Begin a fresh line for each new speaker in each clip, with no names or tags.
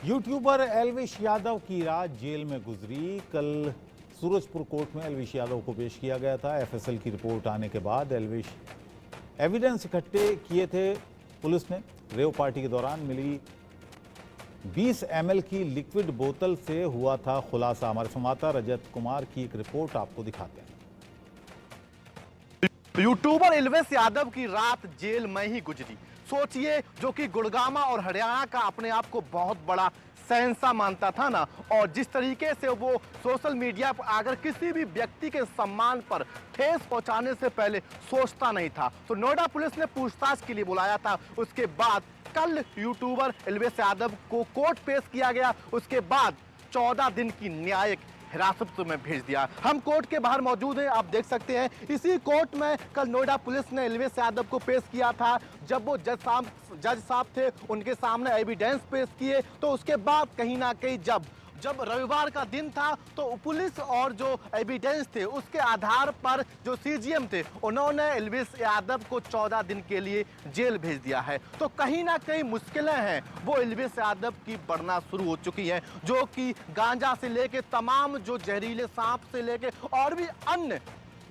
YouTuber Elvish Yadav की रात jail में गुजरी। कल सूरजपुर कोर्ट में एल्विश यादव को पेश किया गया था। एफएसएल की रिपोर्ट आने के बाद एल्विश एविडेंस इकट्ठे किए थे पुलिस ने। रेव पार्टी के दौरान मिली 20 ml की लिक्विड बोतल से हुआ था खुलासा। हमारे संवाददाता रजत कुमार की एक रिपोर्ट आपको दिखाते हैं।
यूट्यूबर एल्विश यादव की रात जेल में ही गुजरी। सोचिए, जो कि गुड़गामा और हरियाणा का अपने आप को बहुत बड़ा शहंशाह मानता था ना, और जिस तरीके से वो सोशल मीडिया पर अगर किसी भी व्यक्ति के सम्मान पर ठेस पहुंचाने से पहले सोचता नहीं था, तो नोएडा पुलिस ने पूछताछ के लिए बुलाया था। उसके बाद कल यूट्यूबर एल्विश यादव को कोर्ट पेश किया गया। उसके बाद 14 दिन की न्यायिक हिरासत में भेज दिया। हम कोर्ट के बाहर मौजूद हैं, आप देख सकते हैं। इसी कोर्ट में कल नोएडा पुलिस ने एल्विश यादव को पेश किया था। जब वो जज साहब थे, उनके सामने एविडेंस पेश किए, तो उसके बाद कहीं ना कहीं जब रविवार का दिन था, तो पुलिस और जो एविडेंस थे उसके आधार पर जो सीजीएम थे, उन्होंने एल्विश यादव को 14 दिन के लिए जेल भेज दिया है। तो कहीं ना कहीं मुश्किलें हैं वो एल्विश यादव की बढ़ना शुरू हो चुकी हैं, जो कि गांजा से लेके तमाम जो जहरीले सांप से लेके और भी अन्य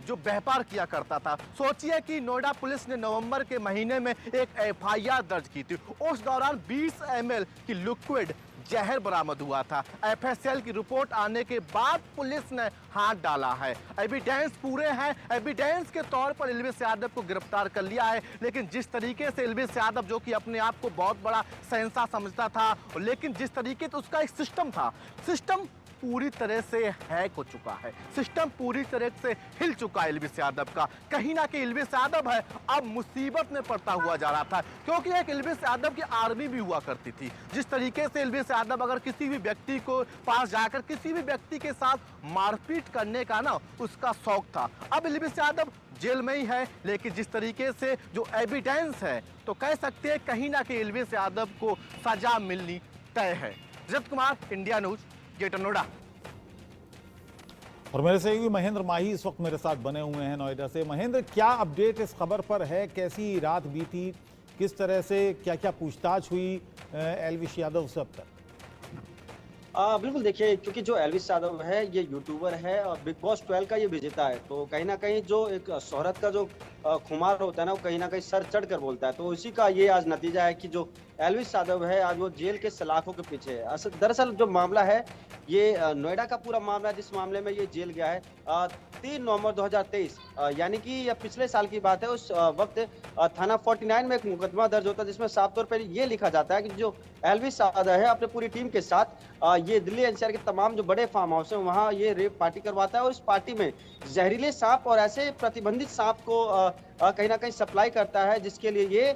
जो व्यापार किया करता था। सोचिए कि नोएडा पुलिस ने नवंबर के महीने में एक एफआईआर दर्ज की थी। उस दौरान 20 ml की लिक्विड जहर बरामद हुआ था। एफएसएल की रिपोर्ट आने के बाद पुलिस ने हाथ डाला है। एविडेंस पूरे हैं। एविडेंस के तौर पर एल्विश यादव को गिरफ्तार कर लिया है। लेकिन जिस तरीके से एल्विश यादव, जो कि अपने आप को बहुत बड़ा शहंशाह समझता था, लेकिन जिस तरीके से उसका एक सिस्टम था, सिस्टम पूरी तरह से हैक हो चुका है। सिस्टम पूरी तरह से हिल चुका है एल्विश यादव का। कहीं ना कहीं एल्विश यादव है अब मुसीबत में पड़ता हुआ जा रहा था, क्योंकि एक एल्विश यादव की आर्मी भी हुआ करती थी। जिस तरीके से एल्विश यादव अगर किसी भी व्यक्ति को पास जाकर किसी भी व्यक्ति के साथ मारपीट करने का ना उसका शौक था। अब एल्विश यादव जेल में ही है, लेकिन जिस तरीके से जो एविडेंस है, तो कह सकते हैं कहीं ना कहीं एल्विश यादव को सजा मिलनी तय है। Rajat Kumar, India news, Greater Noida.
और मेरे सहयोगी महेंद्र माही इस वक्त मेरे साथ बने हुए हैं नोएडा से। महेंद्र, क्या अपडेट इस खबर पर है? कैसी रात बीती, किस तरह से क्या क्या पूछताछ हुई एल्विश यादव से अब तक?
बिल्कुल, देखिए, क्योंकि जो एल्विश यादव है ये यूट्यूबर है और बिग बॉस 12 का ये विजेता है, तो कहीं ना कहीं जो एक शोहरत का जो खुमार होता है ना, वो कहीं ना कहीं सर चढ़ कर बोलता है। तो इसी का ये आज नतीजा है कि जो एल्विश यादव है आज वो जेल के सलाखों के पीछे है। दरअसल जो मामला है ये नोएडा का पूरा मामला है, जिस मामले में ये जेल गया है 3 नवंबर 2023, यानी कि यह पिछले साल की बात है। उस वक्त थाना 49 में एक मुकदमा दर्ज होता है, जिसमें साफ तौर पर ये लिखा जाता है कि जो एल्विश यादव है अपने पूरी टीम के साथ ये दिल्ली एनसीआर के तमाम जो बड़े फार्म हाउस है वहाँ ये रेप पार्टी करवाता है, और इस पार्टी में जहरीले सांप और ऐसे प्रतिबंधित सांप को कहीं ना कहीं सप्लाई करता है, जिसके लिए ये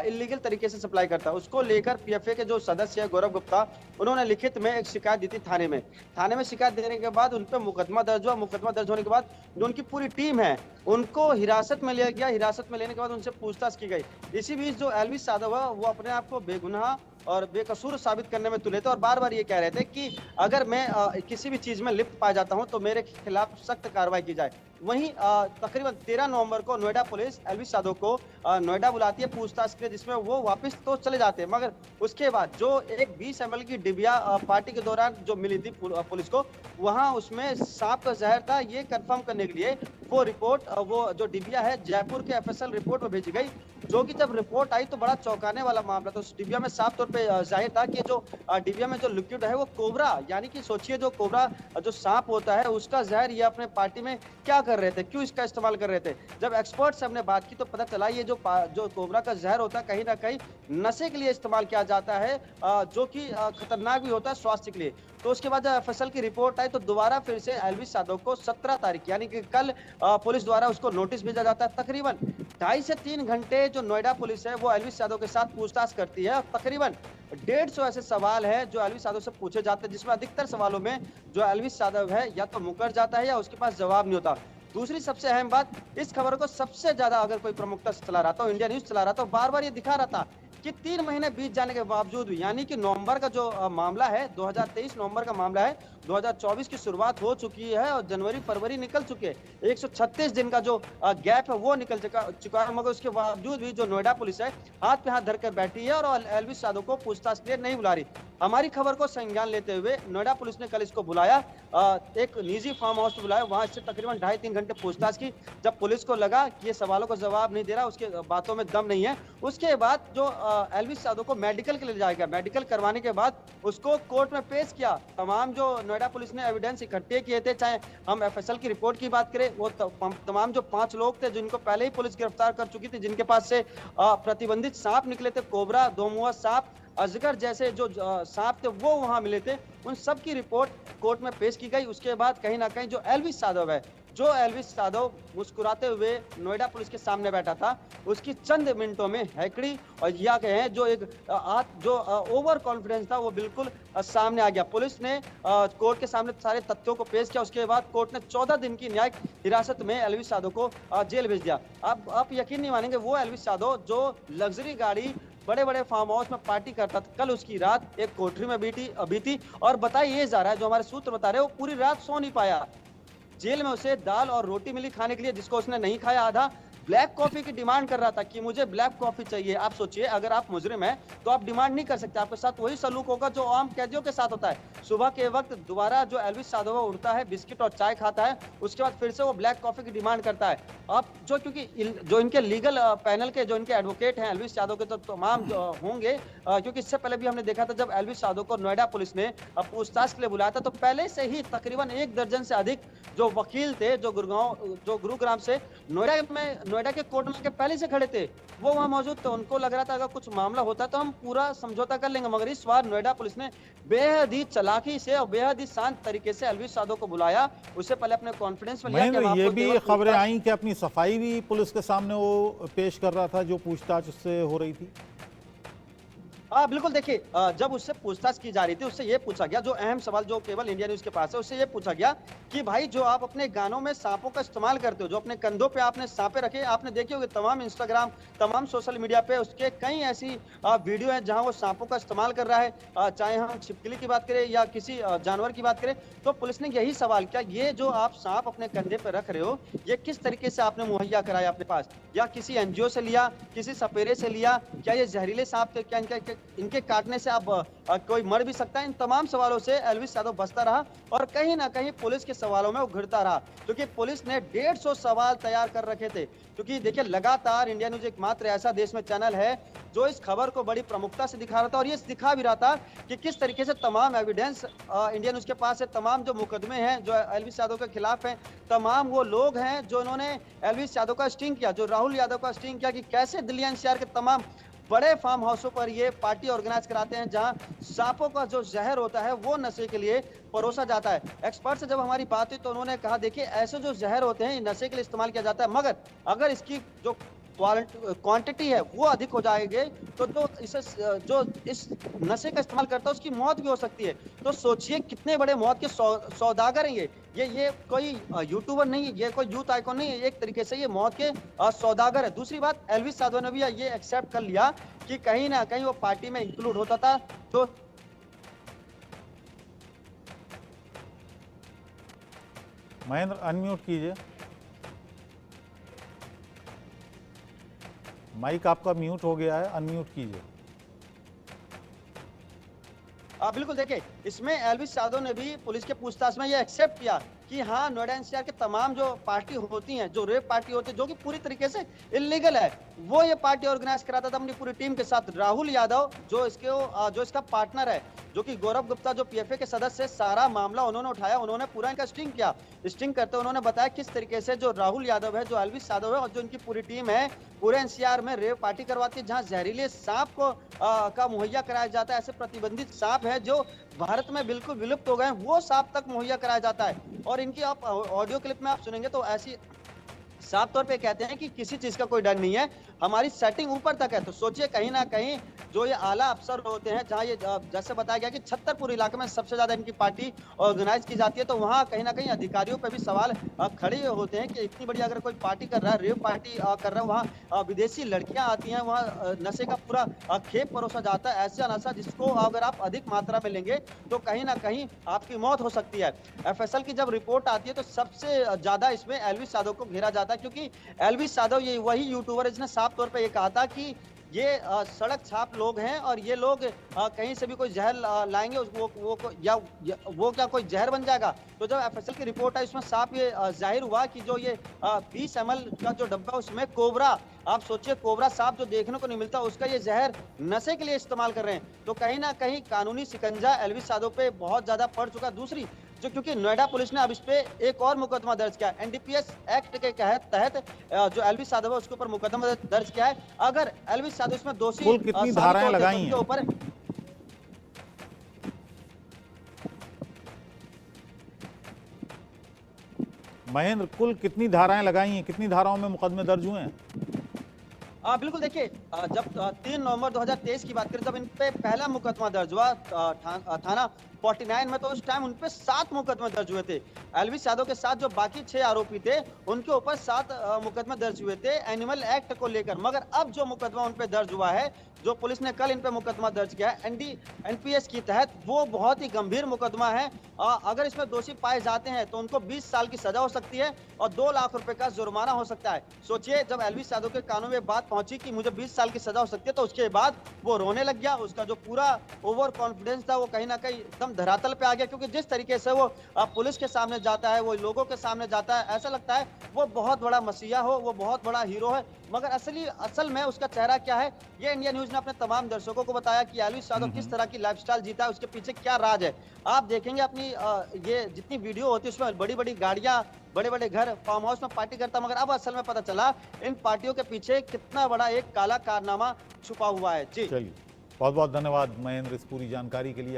इलीगल तरीके से सप्लाई करता है। उसको लेकर पीएफए के जो सदस्य है गौरव गुप्ता, उन्होंने लिखित में एक शिकायत दी थी थाने में शिकायत देने के बाद उन पर मुकदमा दर्ज हुआ। मुकदमा दर्ज होने के बाद जो उनकी पूरी टीम है उनको हिरासत में लिया गया। हिरासत में लेने के बाद उनसे पूछताछ की गई। इसी बीच जो एल्विश यादव है वो अपने आप को बेगुनाह और बेकसूर साबित करने में तुले थे, और बार बार ये कह रहे थे कि अगर मैं किसी भी चीज में लिप्त पाया जाता हूं तो मेरे खिलाफ सख्त कार्रवाई की जाए। वहीं तकरीबन 13 नवंबर को नोएडा पुलिस एल्विश यादव को नोएडा बुलाती है पूछताछ के लिए, जिसमें वो वापस तो चले जाते हैं, मगर उसके बाद जो एक 20 ml की डिबिया पार्टी के दौरान जो मिली थी पुलिस को, वहां उसमें सांप का जहर था। ये कंफर्म करने के लिए वो रिपोर्ट, वो जो डिबिया है जयपुर के एफएसएल रिपोर्ट में भेजी गई, जो कि जब रिपोर्ट आई तो बड़ा चौंकाने वाला मामला। तो उस डिबिया में साफ तौर पे जाहिर था कि जो डिबिया में जो लिक्विड है वो कोबरा, यानी कि सोचिए जो कोबरा जो सांप होता है उसका जहर ये अपने पार्टी में क्या कर रहे थे, क्यों इसका इस्तेमाल कर रहे थे। जब एक्सपर्ट से हमने बात की तो पता चला ये जो कोबरा का जहर होता है कहीं ना कहीं नशे के लिए इस्तेमाल किया जाता है, जो कि खतरनाक भी होता है स्वास्थ्य के लिए। तो उसके बाद जब एफएसएल की रिपोर्ट आई तो दोबारा फिर से एल्विश यादव को 17 तारीख यानी कि कल पुलिस द्वारा उसको नोटिस भेजा जाता है। तकरीबन 2.5 से 3 घंटे जो नोएडा पुलिस है वो एल्विश यादव के साथ पूछताछ करती है। तकरीबन 150 ऐसे सवाल है जो एल्विश यादव से पूछे जाते हैं, जिसमें अधिकतर सवालों में जो एल्विश यादव है या तो मुकर जाता है या उसके पास जवाब नहीं होता। दूसरी सबसे अहम बात, इस खबर को सबसे ज्यादा अगर कोई प्रमुखता से चला रहा था, इंडिया न्यूज चला रहा था, बार बार ये दिखा रहा था कि 3 महीने बीत जाने के बावजूद भी, यानी कि नवंबर का जो मामला है 2023 नवंबर का मामला है, 2024 की शुरुआत हो चुकी है और जनवरी फरवरी निकल चुके हैं। 136 दिन का जो गैप है वो निकल चुका है, मगर उसके बावजूद भी जो नोएडा पुलिस है हाथ पे हाथ धरकर बैठी है और एल्विश यादव को पूछताछ के लिए नहीं बुला रही। हमारी खबर को संज्ञान लेते हुए नोएडा पुलिस ने कल इसको बुलाया, एक निजी फार्म हाउस बुलाया, वहां इससे तकरीबन 2.5-3 घंटे पूछताछ की। जब पुलिस को लगा कि ये सवालों का जवाब नहीं दे रहा, उसके बातों में दम नहीं है, उसके बाद जो एल्विस यादव को मेडिकल के लिए जाया गया। मेडिकल करवाने के बाद उसको कोर्ट में पेश किया। तमाम जो नोएडा पुलिस ने एविडेंस इकट्ठे किए थे, चाहे हम एफएसएल की रिपोर्ट की बात करें, वो तमाम जो 5 लोग थे जिनको पहले ही पुलिस गिरफ्तार कर चुकी थी, जिनके पास से प्रतिबंधित सांप निकले थे, कोबरा, दोमुआ सांप, अजगर जैसे जो सांप थे वो वहां मिले थे, उन सब की रिपोर्ट कोर्ट में पेश की गई। उसके बाद कहीं ना कहीं जो एल्विस यादव है, जो एल्विस यादव मुस्कुराते हुए नोएडा पुलिस के सामने बैठा था, उसकी चंद मिनटों में हैकड़ी और या कहें जो एक ओवर कॉन्फिडेंस था वो बिल्कुल सामने आ गया। पुलिस ने कोर्ट के सामने सारे तथ्यों को पेश किया। उसके बाद कोर्ट ने 14 दिन की न्यायिक हिरासत में एल्विस यादव को जेल भेज दिया। अब आप यकीन नहीं मानेंगे, वो एल्विस यादव जो लग्जरी गाड़ी, बड़े बड़े फार्म हाउस में पार्टी करता था, कल उसकी रात एक कोठरी में बीती और बताया ये जा रहा है, जो हमारे सूत्र बता रहे हो, पूरी रात सो नहीं पाया। जेल में उसे दाल और रोटी मिली खाने के लिए, जिसको उसने नहीं खाया। आधा ब्लैक कॉफी की डिमांड कर रहा था कि मुझे ब्लैक कॉफी चाहिए। आप सोचिए, अगर आप मुजरिम हैं तो आप डिमांड नहीं कर सकते, आपके साथ वही सलूक होगा जो आम कैदियों के साथ होता है। सुबह के वक्त दोबारा जो एल्विस यादव उठता है, बिस्किट और चाय खाता है, उसके बाद फिर से वो ब्लैक कॉफी की डिमांड करता है। अब जो क्योंकि जो इनके लीगल पैनल के जो इनके एडवोकेट हैं एल्विस यादव के, तो तमाम होंगे, क्योंकि इससे पहले भी हमने देखा था जब एल्विस यादव को नोएडा पुलिस ने पूछताछ के लिए बुलाया था, तो पहले से ही तकरीबन 1 दर्जन से अधिक जो वकील थे, जो गुरुग्राम से नोएडा के कोर्ट में पहले से खड़े थे, वो वहां मौजूद थे। उनको लग रहा था अगर कुछ मामला होता तो हम पूरा समझौता कर लेंगे, मगर इस बार नोएडा पुलिस ने बेहद ही चालाकी से और बेहद ही शांत तरीके से एल्विस यादव को बुलाया। उससे पहले अपने कॉन्फिडेंस में लिया कि
ये भी खबरें आई कि अपनी सफाई भी पुलिस के सामने वो पेश कर रहा था जो पूछताछ उससे हो रही थी।
हाँ बिल्कुल, देखिए जब उससे पूछताछ की जा रही थी, उससे ये पूछा गया, जो अहम सवाल जो केवल इंडिया न्यूज के पास है, उससे ये पूछा गया कि भाई जो आप अपने गानों में सांपों का इस्तेमाल करते हो, जो अपने कंधों पे आपने सांपे रखे, आपने देखे होंगे तमाम इंस्टाग्राम, तमाम सोशल मीडिया पे उसके कई ऐसी वीडियो हैं जहां वो सांपों का इस्तेमाल कर रहा है, चाहे हम छिपकली की बात करें या किसी जानवर की बात करें। तो पुलिस ने यही सवाल किया, ये जो आप सांप अपने कंधे पे रख रहे हो, ये किस तरीके से आपने मुहैया कराया अपने पास, या किसी एनजीओ से लिया, किसी सपेरे से लिया, क्या ये जहरीले सांप थे, क्या इनके काटने से अब कोई मर भी सकता है। इन तमाम सवालों से एल्विस यादव बचता रहा और कहीं ना कहीं पुलिस के सवालों में वो घिरता रहा, क्योंकि पुलिस ने 150 सवाल तैयार कर रखे थे। क्योंकि देखिए लगातार इंडिया न्यूज एकमात्र ऐसा देश में चैनल है जो इस खबर को बड़ी प्रमुखता से दिखा रहा था और ये दिखा भी रहा था कि किस तरीके से तमाम एविडेंस इंडिया न्यूज के पास है, तमाम जो मुकदमे हैं जो एल्विस यादव के खिलाफ हैं, तमाम वो लोग हैं जो इन्होंने एल्विस यादव का स्टिंग किया, जो राहुल यादव का स्टिंग किया, कि कैसे दिल्ली एनसीआर के तमाम बड़े फार्म हाउसों पर ये पार्टी ऑर्गेनाइज कराते हैं जहां सांपों का जो जहर होता है वो नशे के लिए परोसा जाता है। एक्सपर्ट से जब हमारी बात हुई तो उन्होंने कहा, देखिए ऐसे जो जहर होते हैं नशे के लिए इस्तेमाल किया जाता है, मगर अगर इसकी जो क्वांटिटी है वो अधिक हो जाएगी तो इसे जो इस नशे का इस्तेमाल करता है उसकी मौत भी हो सकती है। तो सोचिए कितने बड़े मौत के सौदागर हैं ये कोई यूट्यूबर नहीं है, ये कोई यूथ आइकॉन नहीं है, एक तरीके से ये मौत के सौदागर है। दूसरी बात, एल्विस यादव ने भी ये एक्सेप्ट कर लिया कि कहीं ना कहीं वो पार्टी में इंक्लूड होता था। तो
महेंद्र अनम्यूट कीजिए, माइक आपका म्यूट हो गया है, अनम्यूट कीजिए।
बिल्कुल, देखिए इसमें एल्विस यादव ने भी पुलिस के पूछताछ में ये एक्सेप्ट किया कि हाँ नोएडा एनसीआर के तमाम जो पार्टी होती हैं, जो रेप पार्टी होती है, जो कि पूरी तरीके से इलीगल है, वो ये पार्टी ऑर्गेनाइज कराता था अपनी पूरी टीम के साथ। राहुल यादव जो इसका पार्टनर है, जो कि गौरव गुप्ता जो पीएफए के सदस्य है, सारा मामला उन्होंने उठाया, उन्होंने पूरा इनका स्टिंग किया। स्टिंग करते उन्होंने बताया किस तरीके से जो राहुल यादव है, जो एल्विस यादव है और जो इनकी पूरी टीम है, पूरे एनसीआर में रेप पार्टी करवाती है, जहां जहरीले सांप को का मुहैया कराया जाता है। ऐसे प्रतिबंधित सांप है जो भारत में बिल्कुल विलुप्त हो गए हैं, वो सांप तक मुहैया कराया जाता है। और इनकी आप ऑडियो क्लिप में आप सुनेंगे तो ऐसी साफ तौर पे कहते हैं कि किसी चीज का कोई डर नहीं है, हमारी सेटिंग ऊपर तक है। तो सोचिए कहीं ना कहीं जो ये आला अफसर होते हैं, जहां ये जैसे बताया गया कि छतरपुर इलाके में सबसे ज्यादा इनकी पार्टी ऑर्गेनाइज की जाती है, तो वहां कहीं ना कहीं अधिकारियों पे भी सवाल खड़े होते हैं कि इतनी बड़ी अगर कोई पार्टी कर रहा है, रेप पार्टी कर रहा है, वहाँ विदेशी लड़कियां आती हैं, वहाँ नशे का पूरा खेप परोसा जाता है, ऐसा नशा जिसको अगर आप अधिक मात्रा में लेंगे तो कहीं ना कहीं आपकी मौत हो सकती है। एफएसएल की जब रिपोर्ट आती है तो सबसे ज्यादा इसमें एल्विस यादव को घेरा जाता है, क्योंकि एल्विस यादव ये वही यूट्यूबर जिसने साफ तौर पर यह कहा था कि ये सड़क छाप लोग हैं और ये लोग कहीं से भी कोई जहर लाएंगे वो क्या कोई जहर बन जाएगा। तो जब एफएसएल की रिपोर्ट आई उसमें साफ ये जाहिर हुआ कि जो ये 20 ml का जो डब्बा उसमें कोबरा, आप सोचिए कोबरा सांप जो देखने को नहीं मिलता उसका ये जहर नशे के लिए इस्तेमाल कर रहे हैं। तो कहीं ना कहीं कानूनी शिकंजा एलविस यादव पे बहुत ज्यादा पड़ चुका। दूसरी जो क्योंकि नोएडा पुलिस ने अब इस पे एक और मुकदमा दर्ज किया, एनडीपीएस एक्ट के तहत जो एलविस यादव है उसके ऊपर मुकदमा दर्ज किया है। अगर एलविस यादव इसमें दोषी
कुल कितनी धाराएं लगाई हैं?
ऊपर
महेंद्र, कुल कितनी धाराएं लगाई हैं, कितनी धाराओं में मुकदमे दर्ज हुए हैं?
बिल्कुल देखिए, जब 3 नवंबर 2023 की बात करें जब इन पे पहला मुकदमा दर्ज हुआ थाना 49 में, तो उस टाइम उन पे 7 मुकदमे दर्ज हुए थे। एलविस यादव के साथ जो बाकी 6 आरोपी थे उनके ऊपर 7 मुकदमे दर्ज हुए थे एनिमल एक्ट को लेकर। मगर अब जो मुकदमा उन पे दर्ज हुआ है, जो पुलिस ने कल इन पे मुकदमा दर्ज किया है एनपीएस की तहत, वो बहुत ही गंभीर मुकदमा है। अगर इसमें दोषी पाए जाते हैं तो उनको 20 साल की सजा हो सकती है और 2 लाख रुपए का जुर्माना हो सकता है। सोचिए, जब एलविस यादव के कानों में बात पहुंची कि मुझे 20 साल की सजा हो सकती है, तो उसके बाद वो रोने लग गया। उसका जो पूरा ओवर कॉन्फिडेंस था वो कहीं ना कहीं एकदम धरातल पे आ गया, क्योंकि जिस तरीके से वो पुलिस के सामने जाता है, वो लोगों के सामने जाता है, ऐसा लगता है वो बहुत बड़ा मसीहा हो, वो बहुत बड़ा हीरो है। मगर असल में उसका चेहरा क्या है, ये इंडिया न्यूज ने अपने तमाम दर्शकों को बताया कि एलविस यादव किस तरह की लाइफस्टाइल जीता है, उसके पीछे क्या राज है। आप देखेंगे अपनी ये जितनी वीडियो होती है उसमें बड़ी बड़ी गाड़ियां, बड़े बड़े घर, फार्म हाउस में पार्टी करता, मगर अब असल में पता चला इन पार्टियों के पीछे कितना बड़ा एक काला कारनामा छुपा हुआ है। जी
चलिए, बहुत बहुत धन्यवाद महेंद्र इस पूरी जानकारी के लिए।